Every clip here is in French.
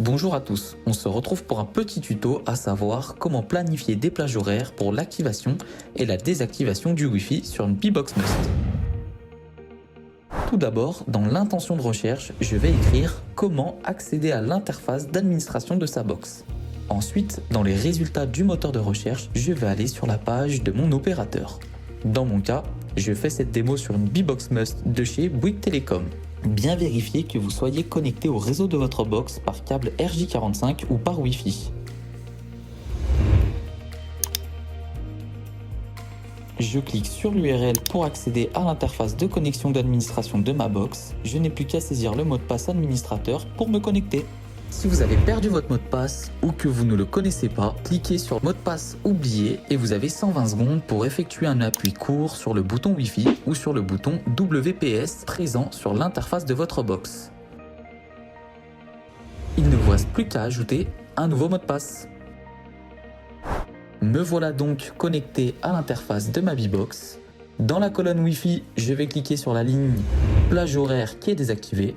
Bonjour à tous, on se retrouve pour un petit tuto à savoir comment planifier des plages horaires pour l'activation et la désactivation du Wi-Fi sur une Bbox Must. Tout d'abord, dans l'intention de recherche, je vais écrire comment accéder à l'interface d'administration de sa box. Ensuite, dans les résultats du moteur de recherche, je vais aller sur la page de mon opérateur. Dans mon cas, je fais cette démo sur une Bbox Must de chez Bouygues Telecom. Bien vérifier que vous soyez connecté au réseau de votre box par câble RJ45 ou par Wi-Fi. Je clique sur l'URL pour accéder à l'interface de connexion d'administration de ma box. Je n'ai plus qu'à saisir le mot de passe administrateur pour me connecter. Si vous avez perdu votre mot de passe ou que vous ne le connaissez pas, cliquez sur mot de passe oublié et vous avez 120 secondes pour effectuer un appui court sur le bouton Wi-Fi ou sur le bouton WPS présent sur l'interface de votre box. Il ne vous reste plus qu'à ajouter un nouveau mot de passe. Me voilà donc connecté à l'interface de ma Bbox. Dans la colonne Wi-Fi, je vais cliquer sur la ligne plage horaire qui est désactivée.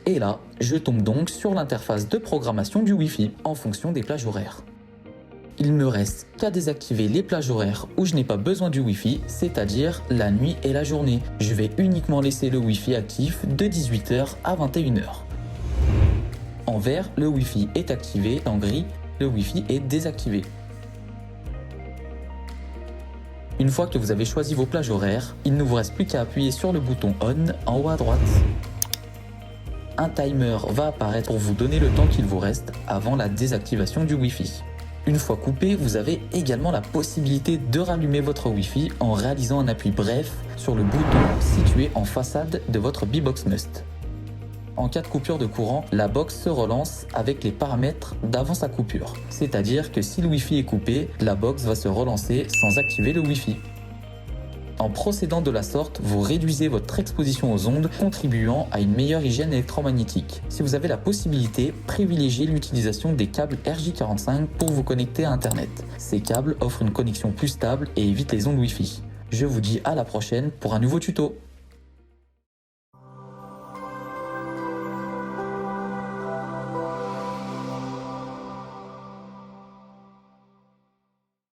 Et là, je tombe donc sur l'interface de programmation du Wi-Fi en fonction des plages horaires. Il me reste qu'à désactiver les plages horaires où je n'ai pas besoin du Wi-Fi, c'est-à-dire la nuit et la journée. Je vais uniquement laisser le Wi-Fi actif de 18h à 21h. En vert, le Wi-Fi est activé, en gris, le Wi-Fi est désactivé. Une fois que vous avez choisi vos plages horaires, il ne vous reste plus qu'à appuyer sur le bouton ON en haut à droite. Un timer va apparaître pour vous donner le temps qu'il vous reste avant la désactivation du Wi-Fi. Une fois coupé, vous avez également la possibilité de rallumer votre Wi-Fi en réalisant un appui bref sur le bouton situé en façade de votre Bbox Must. En cas de coupure de courant, la box se relance avec les paramètres d'avant sa coupure. C'est-à-dire que si le Wi-Fi est coupé, la box va se relancer sans activer le Wi-Fi. En procédant de la sorte, vous réduisez votre exposition aux ondes, contribuant à une meilleure hygiène électromagnétique. Si vous avez la possibilité, privilégiez l'utilisation des câbles RJ45 pour vous connecter à Internet. Ces câbles offrent une connexion plus stable et évitent les ondes Wi-Fi. Je vous dis à la prochaine pour un nouveau tuto.